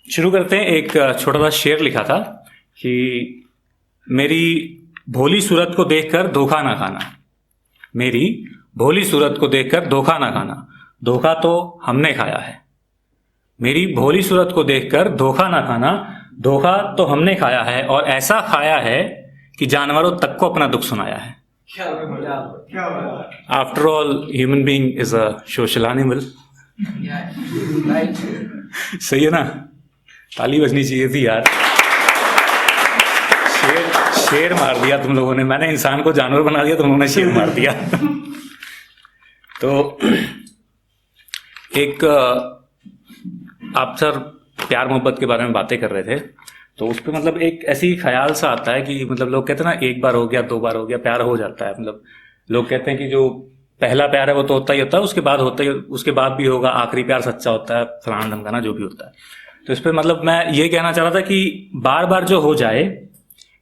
शुरू करते हैं। एक छोटा सा शेर लिखा था कि मेरी भोली सूरत को देखकर धोखा ना खाना, मेरी भोली सूरत को देखकर धोखा ना खाना, धोखा तो हमने खाया है। मेरी भोली सूरत को देखकर धोखा ना खाना, धोखा तो हमने खाया है, और ऐसा खाया है कि जानवरों तक को अपना दुख सुनाया है। After all human being is a social animal. सही है ना? ताली बजनी चाहिए थी यार। शेर मार दिया तुम लोगों ने। मैंने इंसान को जानवर बना दिया, तुम लोगों ने शेर मार दिया। तो एक आप सर प्यार मोहब्बत के बारे में बातें कर रहे थे, तो उस पर मतलब एक ऐसी ख्याल सा आता है कि मतलब लोग कहते हैं ना, एक बार हो गया, दो बार हो गया, प्यार हो जाता है। मतलब लोग कहते हैं कि जो पहला प्यार है वो तो होता ही होता है, उसके बाद होता ही, उसके बाद भी होगा, आखिरी प्यार सच्चा होता है, फलाना ढमकाना जो भी होता है। तो इस पर मतलब मैं ये कहना चाह रहा था कि बार बार जो हो जाए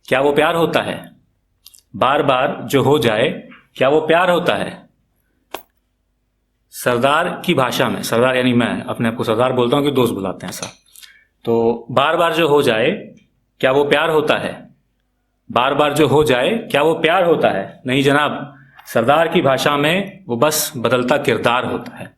क्या वो प्यार होता है? बार बार जो हो जाए क्या वो प्यार होता है? सरदार की भाषा में, सरदार यानी मैं अपने आप को सरदार बोलता हूँ कि दोस्त बुलाते हैं ऐसा, तो बार बार जो हो जाए क्या वो प्यार होता है? बार बार जो हो जाए क्या वो प्यार होता है? नहीं जनाब, सरदार की भाषा में वो बस बदलता किरदार होता है।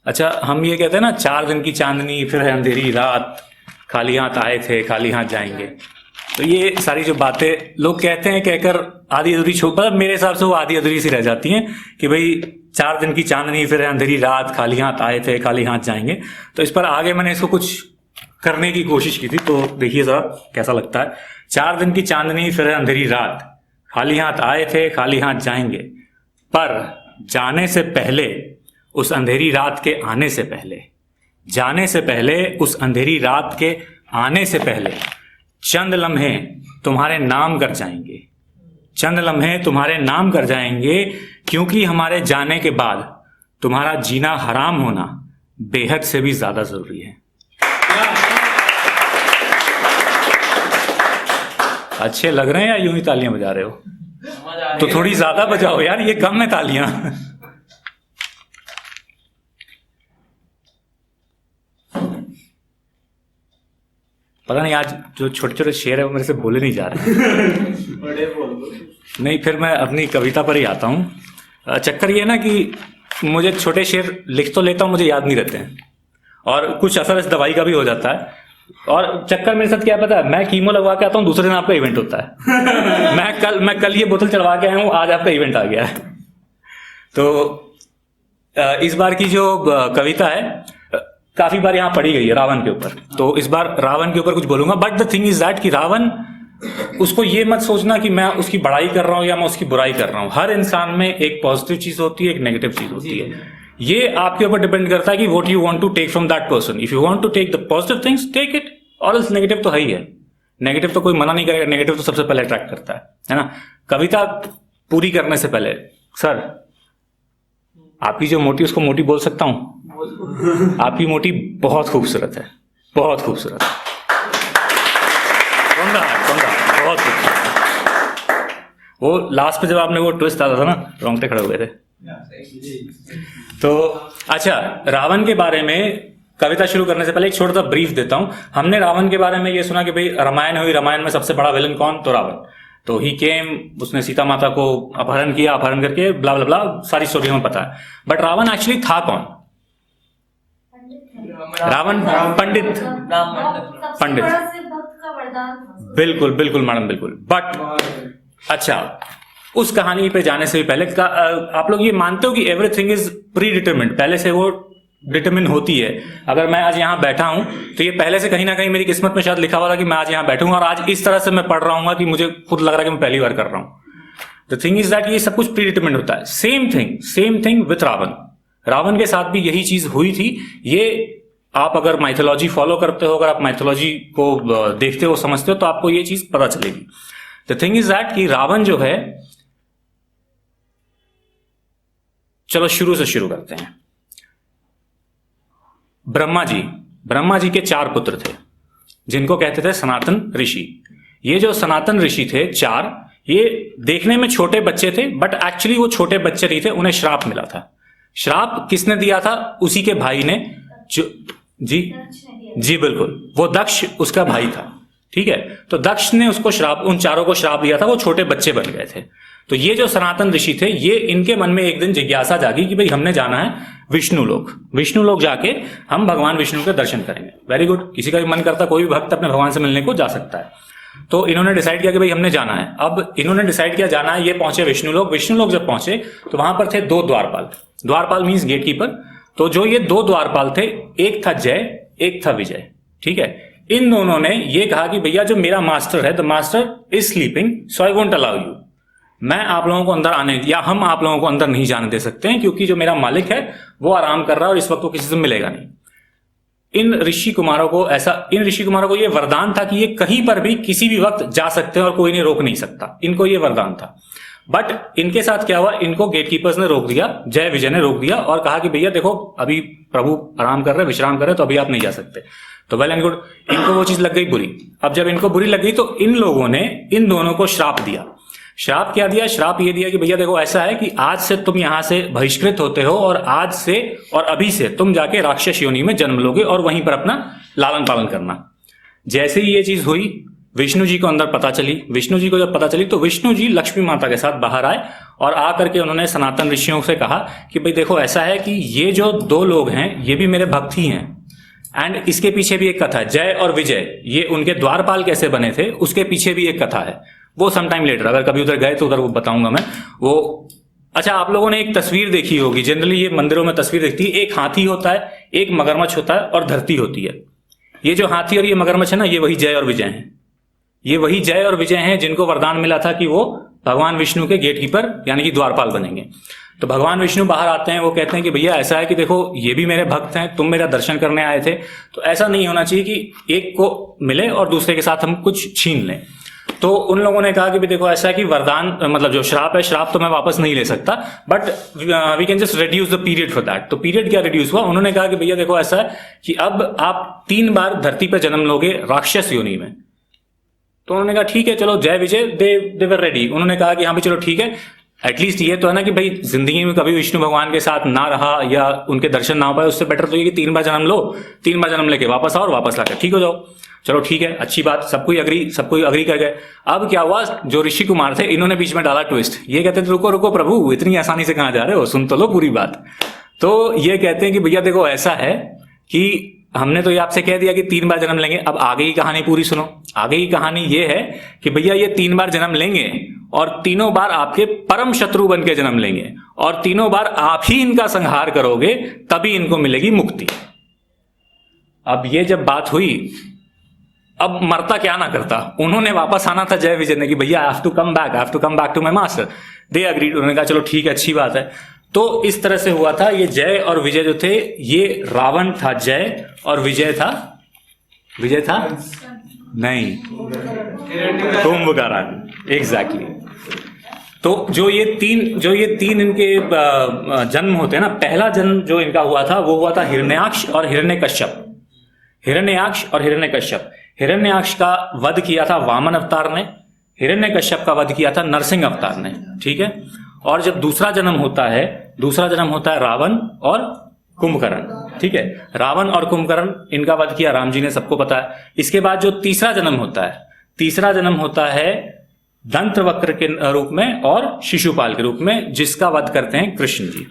अच्छा, हम ये कहते हैं ना, 4 दिन की चांदनी फिर है अंधेरी रात, खाली हाथ आए थे खाली हाथ जाएंगे। तो ये सारी जो बातें लोग कहते हैं, कहकर आधी अधूरी मतलब मेरे हिसाब से वो आधी अधूरी सी रह जाती हैं कि भाई 4 दिन की चांदनी फिर है अंधेरी रात, खाली हाथ आए थे खाली हाथ जाएंगे। तो इस पर आगे मैंने इसको कुछ करने की कोशिश की थी, तो देखिए जरा कैसा लगता है। 4 दिन की चांदनी फिर है अंधेरी रात, खाली हाथ आए थे खाली हाथ जाएंगे, पर जाने से पहले उस अंधेरी रात के आने से पहले, जाने से पहले उस अंधेरी रात के आने से पहले चंद लम्हे तुम्हारे नाम कर जाएंगे, चंद लम्हे तुम्हारे नाम कर जाएंगे, क्योंकि हमारे जाने के बाद तुम्हारा जीना हराम होना बेहद से भी ज्यादा जरूरी है। अच्छे लग रहे हैं या यूं ही तालियां बजा रहे हो? तो थोड़ी ज्यादा बजाओ यार, ये कम है तालियां। पता नहीं आज जो छोटे छोटे शेर है वो मेरे से बोले नहीं जा रहे हैं। बड़े बोल दो। नहीं, फिर मैं अपनी कविता पर ही आता हूँ। चक्कर ये ना कि मुझे छोटे शेर लिख तो लेता हूँ, मुझे याद नहीं रहते हैं, और कुछ असर इस दवाई का भी हो जाता है। और चक्कर मेरे साथ क्या पता है, मैं कीमो लगवा के आता हूँ, दूसरे दिन आपका इवेंट होता है। मैं कल ये बोतल चढ़वा के आया हूँ, आज आपका इवेंट आ गया है। तो इस बार की जो कविता है काफी बार यहाँ पढ़ी गई है रावण के ऊपर, तो इस बार रावण के ऊपर कुछ बोलूंगा। But the thing is that कि रावण, उसको ये मत सोचना कि मैं उसकी बड़ाई कर रहा हूं या मैं उसकी बुराई कर रहा हूं। हर इंसान में एक पॉजिटिव चीज होती है, एक नेगेटिव चीज होती है। ये आपके ऊपर डिपेंड करता है कि what you want to take from that person. If you want to take the positive things, take it, और इस नेगेटिव तो है ही है। नेगेटिव तो कोई मना नहीं करेगा, नेगेटिव तो सबसे पहले अट्रैक्ट करता है ना। कविता पूरी करने से पहले सर, आपकी जो मोटी, उसको मोटी बोल सकता हूं? आपकी मोटी बहुत खूबसूरत है, बहुत खूबसूरत है। कौन रहा? बहुत खूबसूरत। वो लास्ट पे जब आपने वो ट्विस्ट आता था ना, रोंगटे खड़े हुए थे। तो अच्छा, रावण के बारे में कविता शुरू करने से पहले एक छोटा सा ब्रीफ देता हूं। हमने रावण के बारे में ये सुना कि भाई रामायण हुई, रामायण में सबसे बड़ा विलन कौन? तो रावण। तो ही केम, उसने सीता माता को अपहरण किया, अपहरण करके ब्ला ब्ला ब्ला, सारी स्टोरी हमें पता है। बट रावण एक्चुअली था कौन? रावण पंडित, पंडित। बिल्कुल बिल्कुल मैडम, बिल्कुल। बट अच्छा, उस कहानी पे जाने से भी पहले आप लोग ये मानते हो कि एवरीथिंग इज प्री डिटरमिन्ड, पहले से वो डिटरमिन होती है? अगर मैं आज यहाँ बैठा हूं तो ये पहले से कहीं ना कहीं मेरी किस्मत में शायद लिखा हुआ था कि मैं आज यहाँ बैठूंगा, और आज इस तरह से मैं पढ़ रहा हूँ कि मुझे खुद लग रहा है कि मैं पहली बार कर रहा हूं। द थिंग इज दैट ये सब कुछ प्री डिटरमिन्ड होता है। Same thing with Ravan. Ravan के साथ भी यही चीज हुई थी। ये आप अगर माइथोलॉजी फॉलो करते हो, अगर आप माइथोलॉजी को देखते हो, समझते हो, तो आपको ये चीज पता चलेगी। द थिंग इज दैट कि रावण जो है, चलो शुरू से शुरू करते हैं। ब्रह्मा जी के 4 पुत्र थे, जिनको कहते थे सनातन ऋषि। ये जो सनातन ऋषि थे 4, ये देखने में छोटे बच्चे थे बट एक्चुअली वो छोटे बच्चे नहीं थे, उन्हें श्राप मिला था। श्राप किसने दिया था? उसी के भाई ने, जो जी जी बिल्कुल, वो दक्ष उसका भाई था। ठीक है, तो दक्ष ने उसको श्राप, उन चारों को श्राप दिया था, वो छोटे बच्चे बन गए थे। तो ये जो सनातन ऋषि थे, ये इनके मन में एक दिन जिज्ञासा जागी कि भाई हमने जाना है विष्णु लोक, विष्णु लोक जाके हम भगवान विष्णु के दर्शन करेंगे। वेरी गुड, किसी का भी मन करता, कोई भी भक्त अपने भगवान से मिलने को जा सकता है। तो इन्होंने डिसाइड किया कि भाई हमने जाना है। अब इन्होंने डिसाइड किया जाना है, ये पहुंचे विष्णु लोक। विष्णु लोक जब पहुंचे तो वहां पर थे दो द्वारपाल, द्वारपाल मीन्स गेट कीपर। तो जो ये दो द्वारपाल थे, एक था जय, एक था विजय। ठीक है, इन दोनों ने ये कहा कि भैया जो मेरा मास्टर है, the master is sleeping so I won't allow you, मैं आप लोगों को अंदर आने, या हम आप लोगों को अंदर नहीं जाने दे सकते हैं, क्योंकि जो मेरा मालिक है वो आराम कर रहा है और इस वक्त वो किसी से मिलेगा नहीं। इन ऋषि कुमारों को ये वरदान था कि ये कहीं पर भी किसी भी वक्त जा सकते हैं और कोई इन्हें रोक नहीं सकता, इनको ये वरदान था। बट इनके साथ क्या हुआ, इनको गेटकीपर्स ने रोक दिया, जय विजय ने रोक दिया और कहा कि भैया देखो अभी प्रभु आराम कर रहे हैं, विश्राम कर रहे हैं, तो अभी आप नहीं जा सकते। तो वेल एंड गुड, इनको वो चीज लग गई बुरी। अब जब इनको बुरी लग गई तो इन लोगों ने इन दोनों को श्राप दिया। श्राप क्या दिया? श्राप ये दिया कि भैया देखो ऐसा है कि आज से तुम यहां से बहिष्कृत होते हो और आज से और अभी से तुम जाके राक्षस योनि में जन्म लोगे और वहीं पर अपना लालन पालन करना। जैसे ही ये चीज हुई, विष्णु जी को अंदर पता चली। विष्णु जी को जब पता चली तो विष्णु जी लक्ष्मी माता के साथ बाहर आए और आकर के उन्होंने सनातन ऋषियों से कहा कि भाई देखो ऐसा है कि ये जो दो लोग हैं ये भी मेरे भक्त ही हैं, एंड इसके पीछे भी एक कथा है, जय और विजय ये उनके द्वारपाल कैसे बने थे उसके पीछे भी एक कथा है, वो सम टाइम लेटर, अगर कभी उधर गए तो उधर वो बताऊंगा मैं वो। अच्छा, आप लोगों ने एक तस्वीर देखी होगी, जनरली ये मंदिरों में तस्वीर दिखती है, एक हाथी होता है, एक मगरमच्छ होता है और धरती होती है। ये जो हाथी और ये मगरमच्छ है ना, ये वही जय और विजय हैं। ये वही जय और विजय हैं जिनको वरदान मिला था कि वो भगवान विष्णु के गेटकीपर यानी कि द्वारपाल बनेंगे। तो भगवान विष्णु बाहर आते हैं, वो कहते हैं कि भैया ऐसा है कि देखो ये भी मेरे भक्त हैं, तुम मेरा दर्शन करने आए थे, तो ऐसा नहीं होना चाहिए कि एक को मिले और दूसरे के साथ हम कुछ छीन लें। तो उन लोगों ने कहा कि भी देखो ऐसा है कि वरदान मतलब जो श्राप है, श्राप तो मैं वापस नहीं ले सकता, but we can just reduce the period for that. तो पीरियड क्या रिड्यूस हुआ? उन्होंने कहा कि भैया देखो ऐसा है कि अब आप 3 बार धरती पर जन्म लोगे राक्षस योनि में। तो उन्होंने कहा ठीक है चलो, जय विजय दे वर रेडी। उन्होंने कहा कि हाँ भाई चलो ठीक है, एटलीस्ट ये तो है ना कि भाई जिंदगी में कभी विष्णु भगवान के साथ ना रहा या उनके दर्शन ना हो पाए, उससे बेटर तो ये कि 3 बार जन्म लो, 3 बार जन्म लेके वापस आओ और वापस लाकर ठीक हो जाओ। चलो ठीक है, अच्छी बात, सब कोई अग्री कर गए। अब क्या हुआ, जो ऋषि कुमार थे इन्होंने बीच में डाला ट्विस्ट। ये कहते थे रुको रुको प्रभु, इतनी आसानी से कहां जा रहे हो, सुन तो लो पूरी बात। तो ये कहते हैं कि भैया देखो ऐसा है कि हमने तो ये आपसे कह दिया कि 3 बार जन्म लेंगे, अब आगे की कहानी पूरी सुनो। आगे की कहानी ये है कि भैया ये 3 बार जन्म लेंगे और तीनों बार आपके परम शत्रु बन के जन्म लेंगे और तीनों बार आप ही इनका संहार करोगे, तभी इनको मिलेगी मुक्ति। अब ये जब बात हुई, अब मरता क्या ना करता, उन्होंने वापस आना था जय विजय ने कि भैया I have to come back to my master. They agreed, उन्होंने कहा चलो ठीक है, अच्छी बात है। तो इस तरह से हुआ था। ये जय और विजय जो थे, ये रावण था जय और विजय था नहीं, कुंभकर्ण, एग्जैक्टली। तो जो ये तीन इनके जन्म होते हैं ना, पहला जन्म जो इनका हुआ था वो हुआ था हिरण्याक्ष और हिरण्यकश्यप। हिरण्याक्ष का वध किया था वामन अवतार ने, हिरण्यकश्यप का वध किया था नरसिंह अवतार ने। ठीक है, और जब दूसरा जन्म होता है रावण और कुंभकर्ण। ठीक है, रावण और कुंभकर्ण इनका वध किया राम जी ने, सबको पता है। इसके बाद जो तीसरा जन्म होता है दंत्रवक्र के रूप में और शिशुपाल के रूप में, जिसका वध करते हैं कृष्ण जी।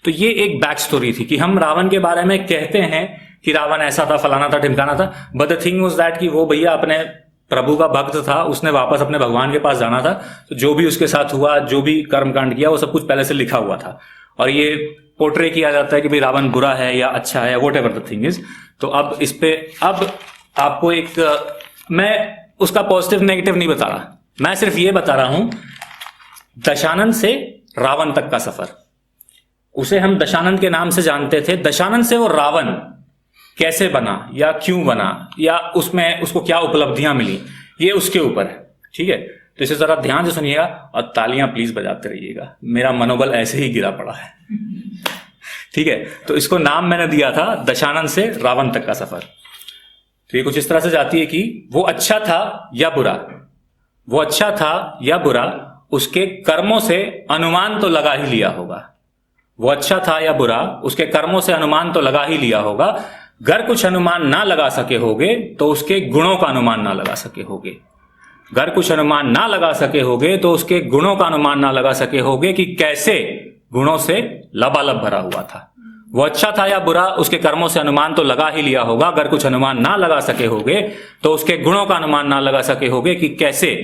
तो ये एक बैक स्टोरी थी कि हम रावण के बारे में कहते हैं कि रावण ऐसा था, फलाना था, ढिमकाना था, but the thing was that कि वो भैया अपने प्रभु का भक्त था, उसने वापस अपने भगवान के पास जाना था। तो जो भी उसके साथ हुआ, जो भी कर्मकांड किया, वो सब कुछ पहले से लिखा हुआ था और ये पोर्ट्रे किया जाता है कि भाई रावण बुरा है या अच्छा है, what ever the thing is. तो अब इस पे अब आपको मैं उसका पॉजिटिव नेगेटिव नहीं बता रहा, मैं सिर्फ ये बता रहा हूं दशानन से रावण तक का सफर। उसे हम दशानन के नाम से जानते थे, दशानन से वो रावण कैसे बना या क्यों बना या उसमें उसको क्या उपलब्धियां मिली, ये उसके ऊपर है। ठीक है, तो इसे जरा ध्यान से सुनिएगा और तालियां प्लीज बजाते रहिएगा, मेरा मनोबल ऐसे ही गिरा पड़ा है। ठीक है, तो इसको नाम मैंने दिया था दशानन से रावण तक का सफर। तो ये कुछ इस तरह से जाती है कि वो अच्छा था या बुरा, वो अच्छा था या बुरा उसके कर्मों से अनुमान तो लगा ही लिया होगा। वो अच्छा था या बुरा उसके कर्मों से अनुमान तो लगा ही लिया होगा। गर कुछ अनुमान ना लगा सके होगे तो उसके गुणों का अनुमान ना लगा सके होगे। गर कुछ अनुमान ना लगा सके होगे तो उसके गुणों का अनुमान ना लगा सके होगे कि कैसे गुणों से लबालब भरा हुआ था। वो अच्छा था या बुरा उसके कर्मों से अनुमान तो लगा ही लिया होगा। अगर कुछ अनुमान ना लगा सके होगे तो उसके गुणों का अनुमान ना लगा सके होगे कि कैसे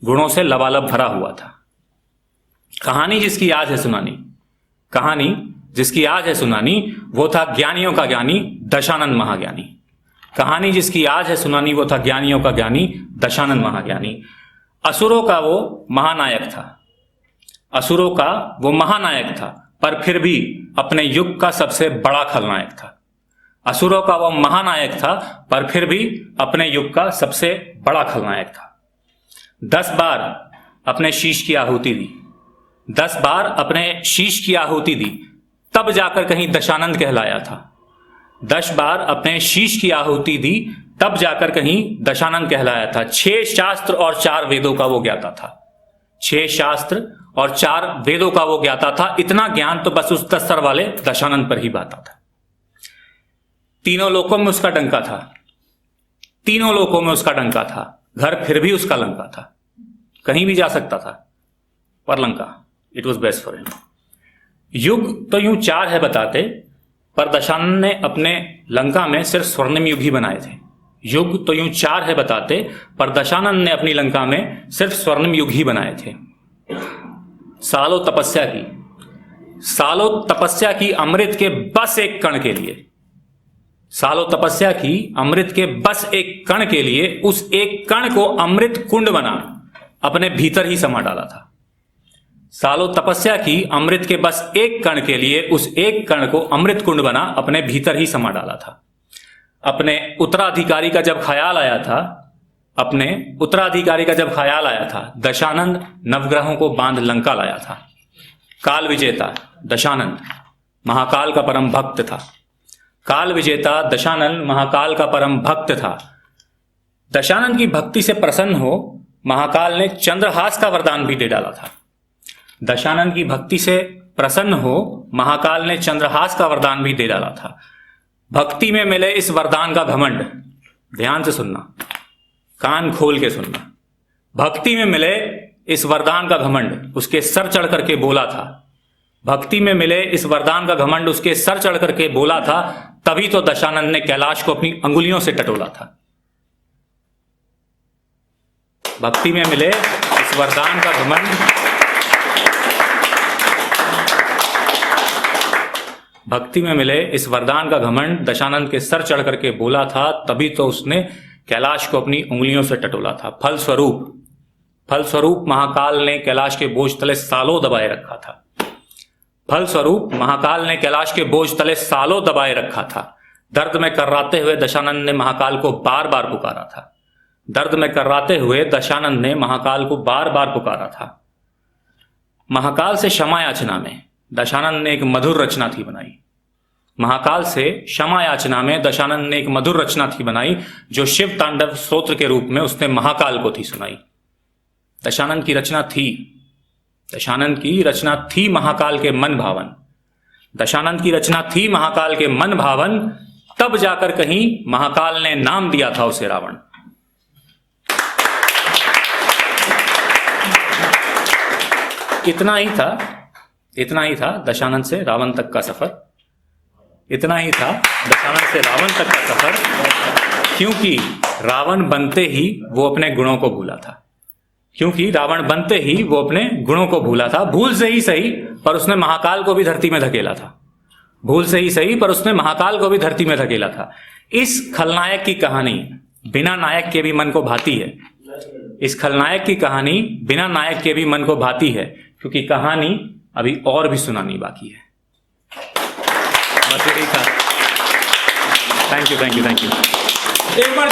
गुणों से लबालब भरा हुआ था। कहानी जिसकी आज है सुनानी, कहानी जिसकी आज है सुनानी, वो था ज्ञानियों का ज्ञानी दशानंद महाज्ञानी। कहानी जिसकी आज है सुनानी, वो था ज्ञानियों का ज्ञानी दशानंद महाज्ञानी। असुरों का वो महानायक था, असुरों का वो महानायक था, पर फिर भी अपने युग का सबसे बड़ा खलनायक था। असुरों का वो महानायक था, पर फिर भी अपने युग का सबसे बड़ा खलनायक था। 10 बार अपने शीश की आहुति दी, 10 बार अपने शीश की आहुति दी, तब जाकर कहीं दशानंद कहलाया था। 10 बार अपने शीश की आहुति दी, तब जाकर कहीं दशानंद कहलाया था। 6 शास्त्र और 4 वेदों का वो ज्ञाता था। 6 शास्त्र और 4 वेदों का वो ज्ञाता था। इतना ज्ञान तो बस उस 10 सर वाले दशानंद पर ही बाता था। तीनों लोकों में उसका डंका था, तीनों लोकों में उसका डंका था। घर फिर भी उसका लंका था, कहीं भी जा सकता था, पर Lanka it was best for him. युग तो यूं 4 है बताते, पर दशानंद ने अपने लंका में सिर्फ स्वर्णिम युग ही बनाए थे। युग तो यूं 4 है बताते, पर दशानंद ने अपनी लंका में सिर्फ स्वर्णिम युग ही बनाए थे। सालों तपस्या की, सालों तपस्या की अमृत के बस एक कण के लिए, सालों तपस्या की अमृत के बस एक कण के लिए, उस एक कण को अमृत कुंड बना अपने भीतर ही समा डाला था। सालों तपस्या की अमृत के बस एक कण के लिए, उस एक कण को अमृत कुंड बना अपने भीतर ही समा डाला था। अपने उत्तराधिकारी का जब ख्याल आया था, अपने उत्तराधिकारी का जब ख्याल आया था, दशानंद नवग्रहों को बांध लंका लाया था। काल विजेता दशानंद महाकाल का परम भक्त था। काल विजेता दशानंद महाकाल का परम भक्त था। दशानंद की भक्ति से प्रसन्न हो महाकाल ने चंद्रहास का वरदान भी दे डाला था। दशानंद की भक्ति से प्रसन्न हो महाकाल ने चंद्रहास का वरदान भी दे डाला था। भक्ति में मिले इस वरदान का घमंड, ध्यान से सुनना, कान खोल के सुनना। भक्ति में मिले इस वरदान का घमंड उसके सर चढ़ करके बोला था। भक्ति में मिले इस वरदान का घमंड उसके सर चढ़ करके बोला था। तभी तो दशानंद ने कैलाश को अपनी अंगुलियों से टटोला था। भक्ति में मिले इस वरदान का घमंड, भक्ति में मिले इस वरदान का घमंड दशानंद के सर चढ़ करके बोला था। तभी तो उसने कैलाश को अपनी उंगलियों से टटोला था। फलस्वरूप महाकाल ने कैलाश के बोझ तले सालों दबाए रखा था। फलस्वरूप महाकाल ने कैलाश के बोझ तले सालों दबाए रखा था। दर्द में कर्राते हुए दशानंद ने महाकाल को बार बार पुकारा था। दर्द में कर्राते हुए दशानंद ने महाकाल को बार बार पुकारा था। महाकाल से क्षमा याचना में दशानंद ने एक मधुर रचना थी बनाई। महाकाल से क्षमा याचना में दशानंद ने एक मधुर रचना थी बनाई, जो शिव तांडव स्तोत्र के रूप में उसने महाकाल को थी सुनाई। दशानंद की रचना थी, दशानंद की रचना थी महाकाल के मन भावन। दशानंद की रचना थी महाकाल के मन भावन। तब जाकर कहीं महाकाल ने नाम दिया था उसे रावण। इतना ही था दशानंद से रावण तक का सफर। इतना ही था दशानंद से रावण तक का सफर, क्योंकि रावण बनते ही वो अपने गुणों को भूला था। क्योंकि रावण बनते ही वो अपने गुणों को भूला था। भूल से ही सही, पर उसने महाकाल को भी धरती में धकेला था। भूल से ही सही, पर उसने महाकाल को भी धरती में धकेला था। इस खलनायक की कहानी बिना नायक के भी मन को भाती है। इस खलनायक की कहानी बिना नायक के भी मन को भाती है, क्योंकि कहानी अभी और भी सुनानी बाकी है। बस यही था। Thank you. एक बार